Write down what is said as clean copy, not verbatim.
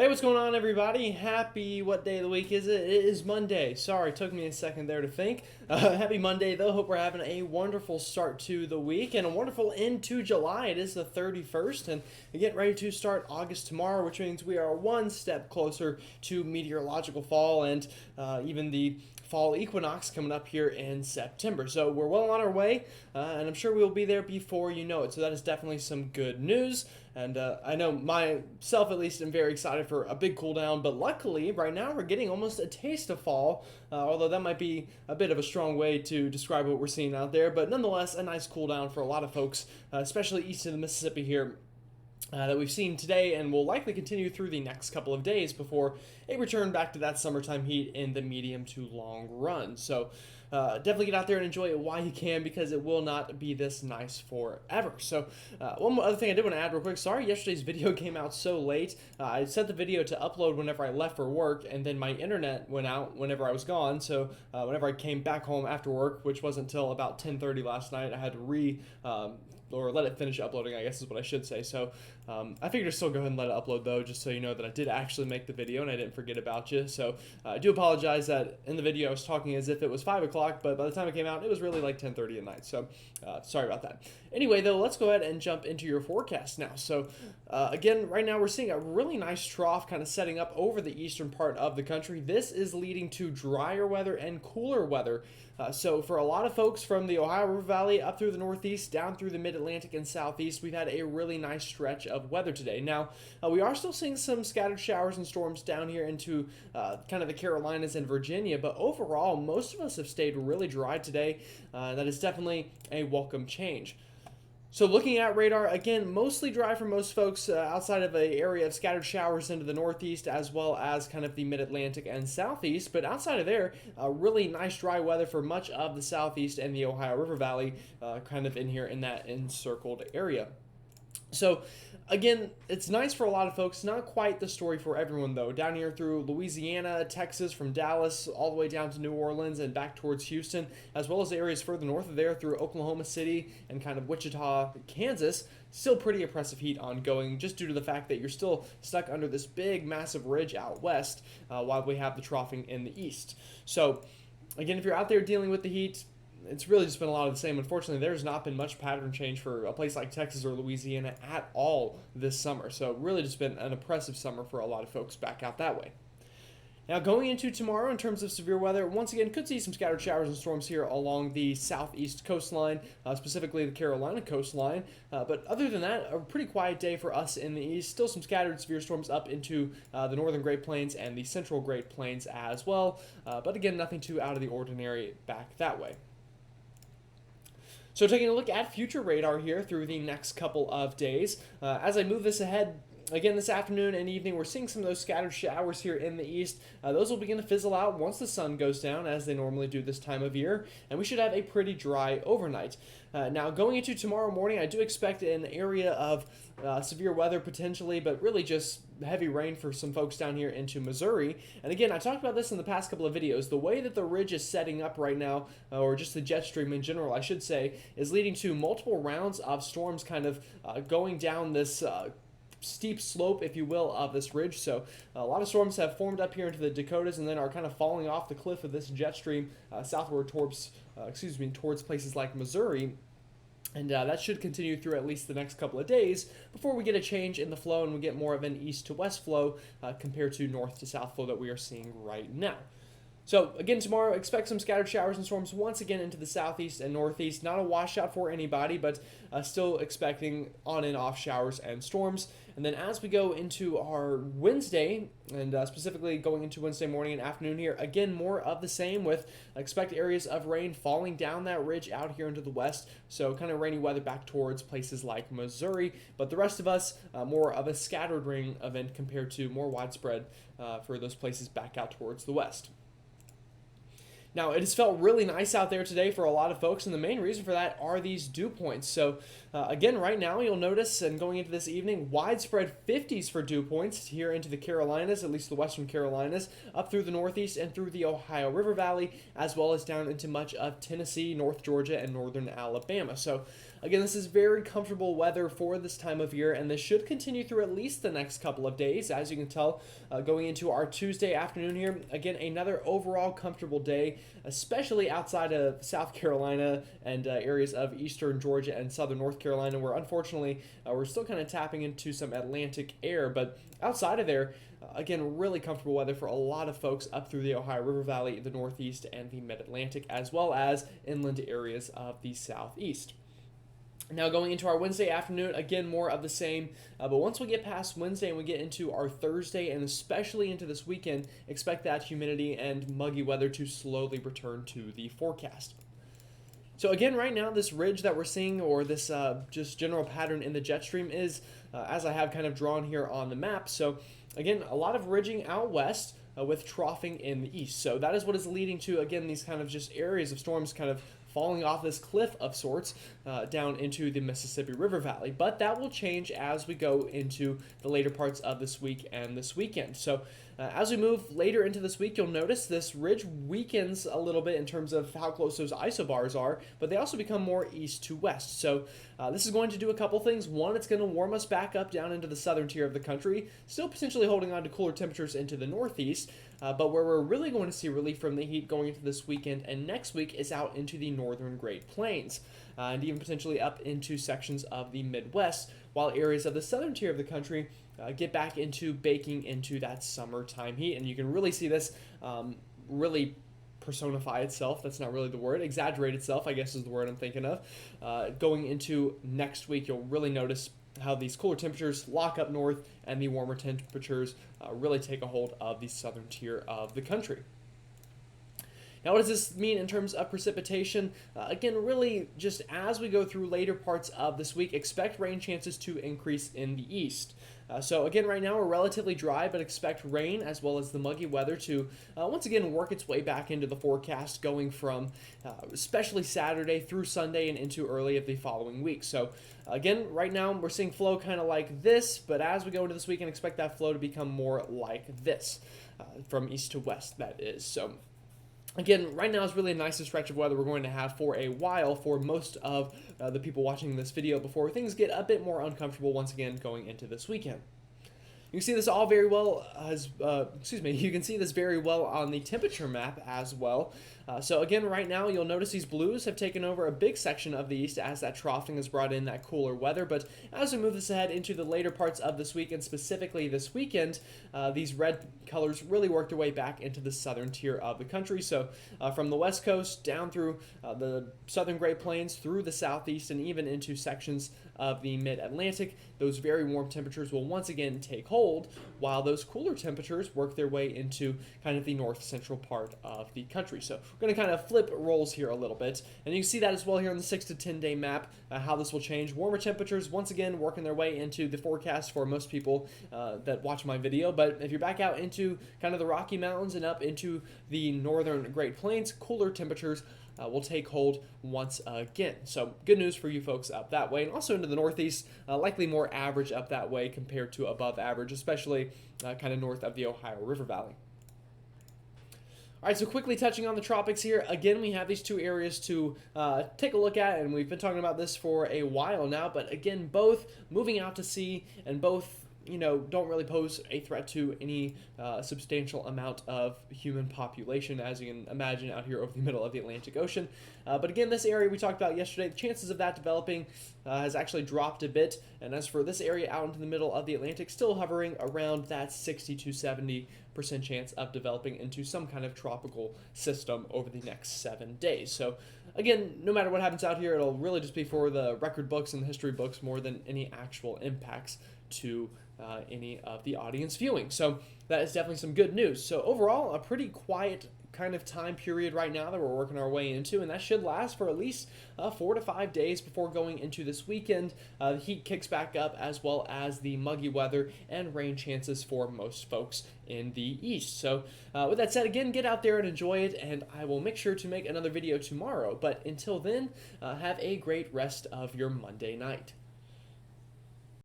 Hey, what's going on, everybody? Happy, what day of the week is it? It is Monday. Sorry, took me a second there to think. Happy Monday, though. Hope we're having a wonderful start to the week and a wonderful end to July. It is the 31st, and we get ready to start August tomorrow, which means we are one step closer to meteorological fall and even the fall equinox coming up here in September. So we're well on our way, and I'm sure we'll be there before you know it. So that is definitely some good news. And I know myself, at least, am very excited for a big cool down. But luckily, right now, we're getting almost a taste of fall, although that might be a bit of a strong way to describe what we're seeing out there. But nonetheless, a nice cool down for a lot of folks, especially east of the Mississippi here that we've seen today and will likely continue through the next couple of days before a return back to that summertime heat in the medium to long run. So definitely get out there and enjoy it while you can, because it will not be this nice forever. So one other thing I did want to add real quick. Sorry, yesterday's video came out so late. I set the video to upload whenever I left for work, and then my internet went out whenever I was gone. So whenever I came back home after work, which wasn't until about 10:30 last night, I had to or let it finish uploading, I guess is what I should say. So I figured to still go ahead and let it upload, though, just so you know that I did actually make the video and I didn't forget about you. So I do apologize that in the video I was talking as if it was 5 o'clock, but by the time it came out, it was really like 10:30 at night. So sorry about that. Anyway, though, let's go ahead and jump into your forecast now. So again, right now we're seeing a really nice trough kind of setting up over the eastern part of the country. This is leading to drier weather and cooler weather. So for a lot of folks from the Ohio River Valley up through the Northeast, down through the Mid-Atlantic and Southeast, we've had a really nice stretch of weather today. Now, we are still seeing some scattered showers and storms down here into kind of the Carolinas and Virginia, but overall, most of us have stayed really dry today. That is definitely a welcome change. So looking at radar, again, mostly dry for most folks outside of an area of scattered showers into the northeast, as well as kind of the mid-Atlantic and southeast. But outside of there, really nice dry weather for much of the southeast and the Ohio River Valley, kind of in here in that encircled area. So again, it's nice for a lot of folks. Not quite the story for everyone, though. Down here through Louisiana, Texas, from Dallas all the way down to New Orleans and back towards Houston, as well as areas further north of there through Oklahoma City and kind of Wichita, Kansas. Still pretty oppressive heat ongoing, just due to the fact that you're still stuck under this big, massive ridge out west while we have the troughing in the east. So again, if you're out there dealing with the heat, it's really just been a lot of the same. Unfortunately, there's not been much pattern change for a place like Texas or Louisiana at all this summer. So really just been an oppressive summer for a lot of folks back out that way. Now, going into tomorrow in terms of severe weather, once again, could see some scattered showers and storms here along the southeast coastline, specifically the Carolina coastline. But other than that, a pretty quiet day for us in the east. Still some scattered severe storms up into the northern Great Plains and the central Great Plains as well. But again, nothing too out of the ordinary back that way. So taking a look at future radar here through the next couple of days, as I move this ahead, again, this afternoon and evening, we're seeing some of those scattered showers here in the east. Those will begin to fizzle out once the sun goes down, as they normally do this time of year, and we should have a pretty dry overnight. Now, going into tomorrow morning, I do expect an area of severe weather potentially, but really just heavy rain for some folks down here into Missouri. And again, I talked about this in the past couple of videos. The way that the ridge is setting up right now, or just the jet stream in general, I should say, is leading to multiple rounds of storms kind of going down this steep slope, if you will, of this ridge. So a lot of storms have formed up here into the Dakotas and then are kind of falling off the cliff of this jet stream southward towards places like Missouri. And that should continue through at least the next couple of days before we get a change in the flow and we get more of an east to west flow compared to north to south flow that we are seeing right now. So again, tomorrow, expect some scattered showers and storms once again into the southeast and northeast. Not a washout for anybody, but still expecting on and off showers and storms. And then as we go into our Wednesday, and specifically going into Wednesday morning and afternoon here, again, more of the same with expect areas of rain falling down that ridge out here into the west. So kind of rainy weather back towards places like Missouri. But the rest of us, more of a scattered rain event compared to more widespread for those places back out towards the west. Now, it has felt really nice out there today for a lot of folks, and the main reason for that are these dew points. So, again, right now you'll notice, and going into this evening, widespread 50s for dew points here into the Carolinas, at least the western Carolinas, up through the Northeast and through the Ohio River Valley, as well as down into much of Tennessee, North Georgia, and northern Alabama. So, again, this is very comfortable weather for this time of year, and this should continue through at least the next couple of days. As you can tell, going into our Tuesday afternoon here, again, another overall comfortable day, especially outside of South Carolina and areas of eastern Georgia and southern North Carolina, where unfortunately we're still kind of tapping into some Atlantic air. But outside of there, again, really comfortable weather for a lot of folks up through the Ohio River Valley, the Northeast, and the Mid-Atlantic, as well as inland areas of the Southeast. Now, going into our Wednesday afternoon, again, more of the same. But once we get past Wednesday and we get into our Thursday and especially into this weekend, expect that humidity and muggy weather to slowly return to the forecast. So again, right now, this ridge that we're seeing, or this just general pattern in the jet stream is, as I have kind of drawn here on the map. So again, a lot of ridging out west, with troughing in the east. So that is what is leading to, again, these kind of just areas of storms kind of falling off this cliff of sorts down into the Mississippi River Valley. But that will change as we go into the later parts of this week and this weekend. So as we move later into this week, you'll notice this ridge weakens a little bit in terms of how close those isobars are, but they also become more east to west. So this is going to do a couple things. One, it's going to warm us back up down into the southern tier of the country, still potentially holding on to cooler temperatures into the northeast. But where we're really going to see relief from the heat going into this weekend and next week is out into the northern Great Plains, and even potentially up into sections of the Midwest, while areas of the southern tier of the country get back into baking into that summertime heat. And you can really see this really personify itself. That's not really the word. Exaggerate itself, I guess, is the word I'm thinking of. Going into next week, you'll really notice how these cooler temperatures lock up north and the warmer temperatures really take a hold of the southern tier of the country. Now, what does this mean in terms of precipitation? Again, really, just as we go through later parts of this week, expect rain chances to increase in the east. So again, right now we're relatively dry, but expect rain as well as the muggy weather to once again work its way back into the forecast, going from especially Saturday through Sunday and into early of the following week. So again, right now we're seeing flow kind of like this, but as we go into this weekend, expect that flow to become more like this, from east to west, that is. So again, right now is really a nice stretch of weather we're going to have for a while for most of the people watching this video before things get a bit more uncomfortable once again going into this weekend. You can see this all very well you can see this very well on the temperature map as well. So again, right now you'll notice these blues have taken over a big section of the east as that troughing has brought in that cooler weather. But as we move this ahead into the later parts of this week and specifically this weekend, these red colors really work their way back into the southern tier of the country. So from the west coast down through the southern Great Plains, through the southeast, and even into sections of the mid-Atlantic, those very warm temperatures will once again take hold, while those cooler temperatures work their way into kind of the north-central part of the country. So we're going to kind of flip roles here a little bit, and you can see that as well here on the 6 to 10 day map, how this will change. Warmer temperatures once again working their way into the forecast for most people that watch my video, but if you're back out into kind of the Rocky Mountains and up into the northern Great Plains, cooler temperatures will take hold once again. So good news for you folks up that way, and also into the northeast, likely more average up that way compared to above average, especially kind of north of the Ohio River Valley. All right, so quickly touching on the tropics here. Again, we have these two areas to take a look at, and we've been talking about this for a while now, but again, both moving out to sea and both don't really pose a threat to any substantial amount of human population, as you can imagine out here over the middle of the Atlantic Ocean. But again, this area we talked about yesterday, the chances of that developing has actually dropped a bit. And as for this area out into the middle of the Atlantic, still hovering around that 60 to 70% chance of developing into some kind of tropical system over the next 7 days. So again, no matter what happens out here, it'll really just be for the record books and the history books more than any actual impacts to any of the audience viewing. So that is definitely some good news. So overall, a pretty quiet kind of time period right now that we're working our way into, and that should last for at least 4 to 5 days before going into this weekend. The heat kicks back up, as well as the muggy weather and rain chances for most folks in the east. So with that said, again, get out there and enjoy it, and I will make sure to make another video tomorrow. But until then, have a great rest of your Monday night.